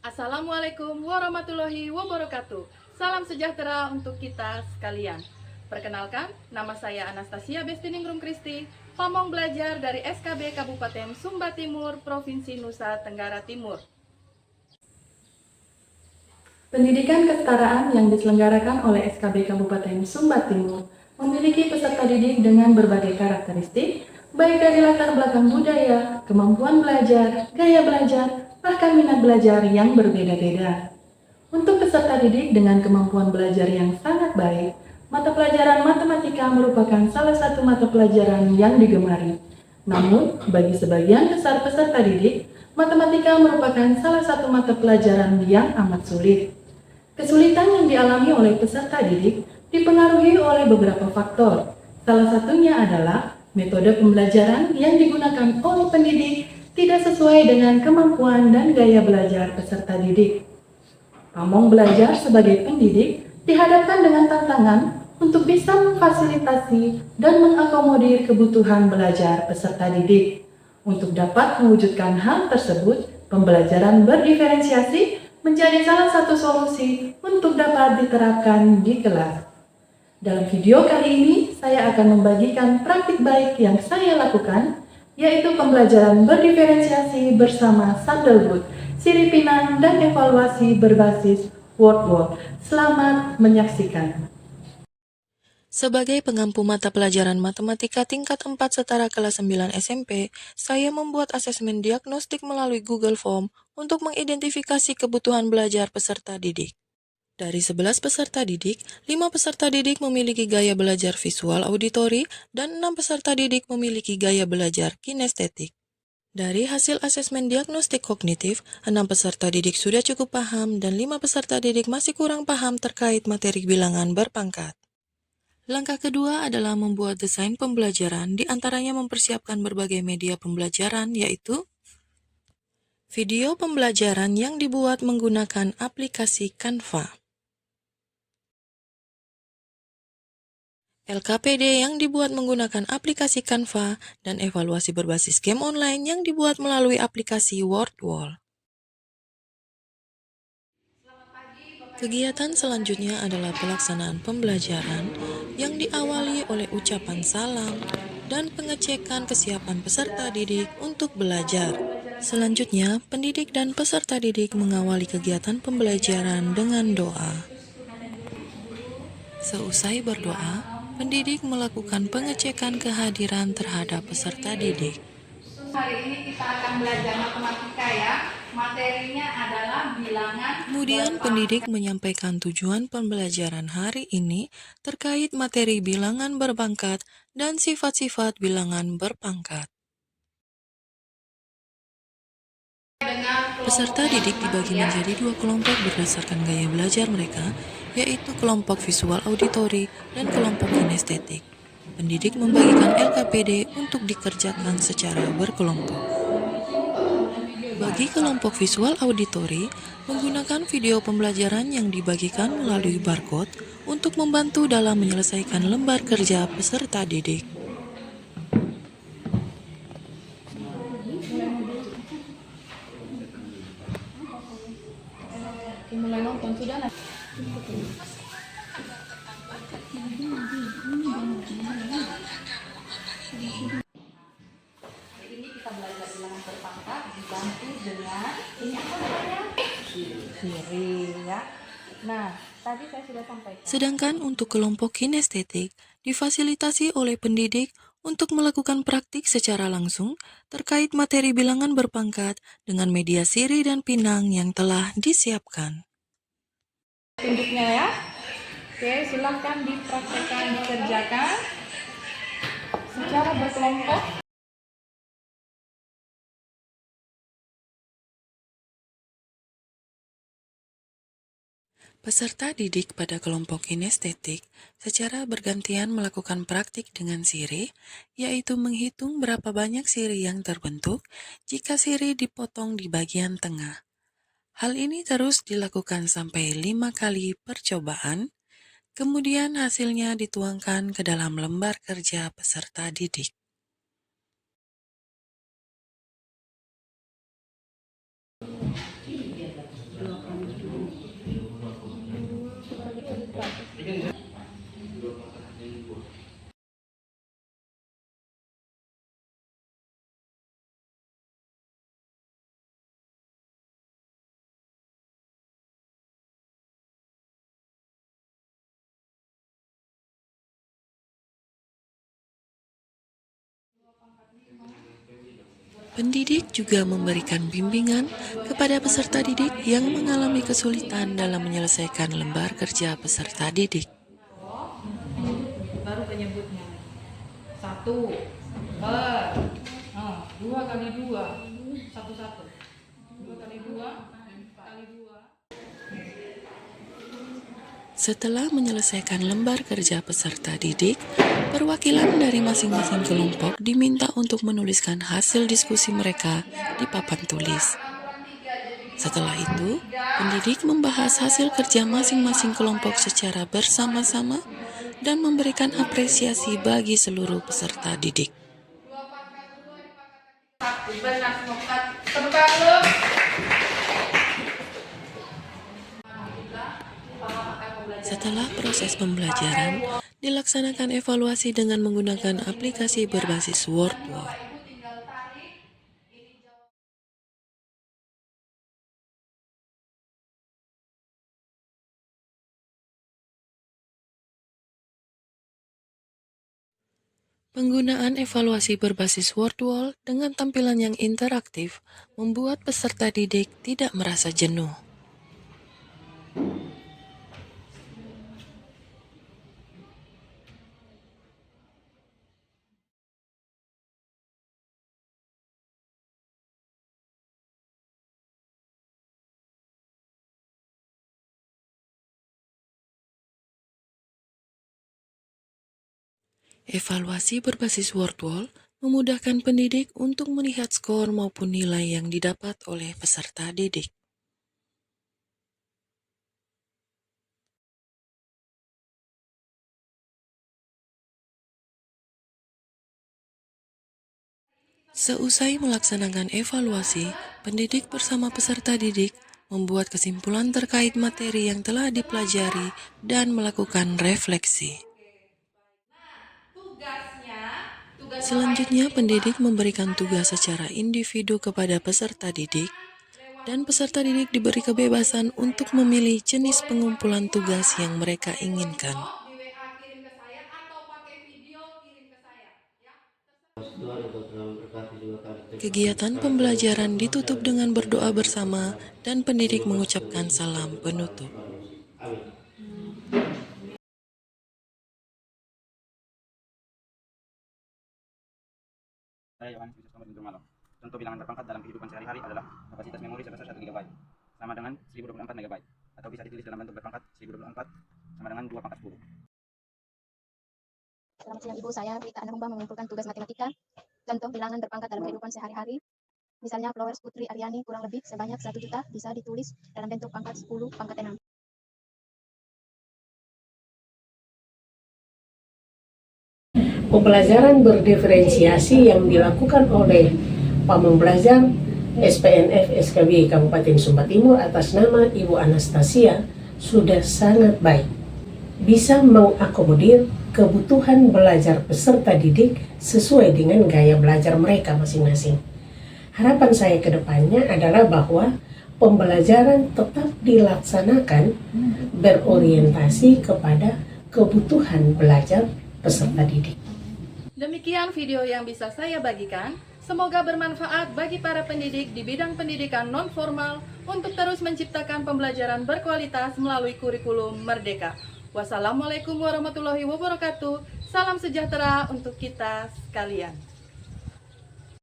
Assalamualaikum warahmatullahi wabarakatuh. Salam sejahtera untuk kita sekalian. Perkenalkan, nama saya Anastasia Bestiningrum Kristi, pamong belajar dari SKB Kabupaten Sumba Timur, Provinsi Nusa Tenggara Timur. Pendidikan kesetaraan yang diselenggarakan oleh SKB Kabupaten Sumba Timur memiliki peserta didik dengan berbagai karakteristik, baik dari latar belakang budaya, kemampuan belajar, gaya belajar, bahkan minat belajar yang berbeda-beda. Untuk peserta didik dengan kemampuan belajar yang sangat baik, mata pelajaran matematika merupakan salah satu mata pelajaran yang digemari. Namun, bagi sebagian besar peserta didik, matematika merupakan salah satu mata pelajaran yang amat sulit. Kesulitan yang dialami oleh peserta didik dipengaruhi oleh beberapa faktor. Salah satunya adalah metode pembelajaran yang digunakan oleh pendidik tidak sesuai dengan kemampuan dan gaya belajar peserta didik. Pamong belajar sebagai pendidik dihadapkan dengan tantangan untuk bisa memfasilitasi dan mengakomodir kebutuhan belajar peserta didik. Untuk dapat mewujudkan hal tersebut, pembelajaran berdiferensiasi menjadi salah satu solusi untuk dapat diterapkan di kelas. Dalam video kali ini, saya akan membagikan praktik baik yang saya lakukan, yaitu pembelajaran berdiferensiasi bersama Sandalwood, Siri Pinang, dan evaluasi berbasis Word. Selamat menyaksikan. Sebagai pengampu mata pelajaran matematika tingkat 4 setara kelas 9 SMP, saya membuat asesmen diagnostik melalui Google Form untuk mengidentifikasi kebutuhan belajar peserta didik. Dari 11 peserta didik, 5 peserta didik memiliki gaya belajar visual auditori dan 6 peserta didik memiliki gaya belajar kinestetik. Dari hasil asesmen diagnostik kognitif, 6 peserta didik sudah cukup paham dan 5 peserta didik masih kurang paham terkait materi bilangan berpangkat. Langkah kedua adalah membuat desain pembelajaran, di antaranya mempersiapkan berbagai media pembelajaran, yaitu video pembelajaran yang dibuat menggunakan aplikasi Canva, LKPD yang dibuat menggunakan aplikasi Canva, dan evaluasi berbasis game online yang dibuat melalui aplikasi Wordwall. Kegiatan selanjutnya adalah pelaksanaan pembelajaran yang diawali oleh ucapan salam dan pengecekan kesiapan peserta didik untuk belajar. Selanjutnya, pendidik dan peserta didik mengawali kegiatan pembelajaran dengan doa. Seusai berdoa, pendidik melakukan pengecekan kehadiran terhadap peserta didik. Hari ini kita akan belajar matematika ya. Materinya adalah bilangan. Kemudian pendidik menyampaikan tujuan pembelajaran hari ini terkait materi bilangan berpangkat dan sifat-sifat bilangan berpangkat. Peserta didik dibagi menjadi 2 kelompok berdasarkan gaya belajar mereka, yaitu kelompok visual auditori dan kelompok kinestetik. Pendidik membagikan LKPD untuk dikerjakan secara berkelompok. Bagi kelompok visual auditori, menggunakan video pembelajaran yang dibagikan melalui barcode untuk membantu dalam menyelesaikan lembar kerja peserta didik. Mulai nonton sudah. Hari ini kita belajar bilangan berpangkat dibantu dengan ini apa namanya? Siri ya. Nah, tadi saya sudah sampaikan. Sedangkan untuk kelompok kinestetik, difasilitasi oleh pendidik untuk melakukan praktik secara langsung terkait materi bilangan berpangkat dengan media Siri dan Pinang yang telah disiapkan. Tunjuknya ya. Oke, silahkan dipraktekkan, dikerjakan secara berkelompok. Peserta didik pada kelompok kinestetik secara bergantian melakukan praktik dengan siri, yaitu menghitung berapa banyak siri yang terbentuk jika siri dipotong di bagian tengah. Hal ini terus dilakukan sampai 5 kali percobaan, kemudian hasilnya dituangkan ke dalam lembar kerja peserta didik. Pendidik juga memberikan bimbingan kepada peserta didik yang mengalami kesulitan dalam menyelesaikan lembar kerja peserta didik. Baru penyebutnya. 1 per 2 kali 2 1 1 2 kali 2 kali 2. Setelah menyelesaikan lembar kerja peserta didik, perwakilan dari masing-masing kelompok diminta untuk menuliskan hasil diskusi mereka di papan tulis. Setelah itu, pendidik membahas hasil kerja masing-masing kelompok secara bersama-sama dan memberikan apresiasi bagi seluruh peserta didik. Setelah proses pembelajaran, dilaksanakan evaluasi dengan menggunakan aplikasi berbasis Wordwall. Penggunaan evaluasi berbasis Wordwall dengan tampilan yang interaktif membuat peserta didik tidak merasa jenuh. Evaluasi berbasis Wordwall memudahkan pendidik untuk melihat skor maupun nilai yang didapat oleh peserta didik. Seusai melaksanakan evaluasi, pendidik bersama peserta didik membuat kesimpulan terkait materi yang telah dipelajari dan melakukan refleksi. Selanjutnya, pendidik memberikan tugas secara individu kepada peserta didik, dan peserta didik diberi kebebasan untuk memilih jenis pengumpulan tugas yang mereka inginkan. Kegiatan pembelajaran ditutup dengan berdoa bersama dan pendidik mengucapkan salam penutup. Saya Yohanes Yusuf Muhammad Guntur Malam. Contoh bilangan berpangkat dalam kehidupan sehari-hari adalah kapasitas memori sebesar 1 GB, sama dengan 1024 MB, atau bisa ditulis dalam bentuk berpangkat 1024 sama dengan 2 pangkat 10. Selamat siang Ibu, saya Rita Anambang mengumpulkan tugas matematika. Contoh bilangan berpangkat dalam kehidupan sehari-hari. Misalnya Flowers Putri Aryani kurang lebih sebanyak 1 juta bisa ditulis dalam bentuk pangkat 10 pangkat 6. Pembelajaran berdiferensiasi yang dilakukan oleh Pamong Belajar SPNF SKB Kabupaten Sumba Timur atas nama Ibu Anastasia sudah sangat baik. Bisa mengakomodir kebutuhan belajar peserta didik sesuai dengan gaya belajar mereka masing-masing. Harapan saya ke depannya adalah bahwa pembelajaran tetap dilaksanakan berorientasi kepada kebutuhan belajar peserta didik. Demikian video yang bisa saya bagikan. Semoga bermanfaat bagi para pendidik di bidang pendidikan non-formal untuk terus menciptakan pembelajaran berkualitas melalui kurikulum Merdeka. Wassalamualaikum warahmatullahi wabarakatuh. Salam sejahtera untuk kita sekalian.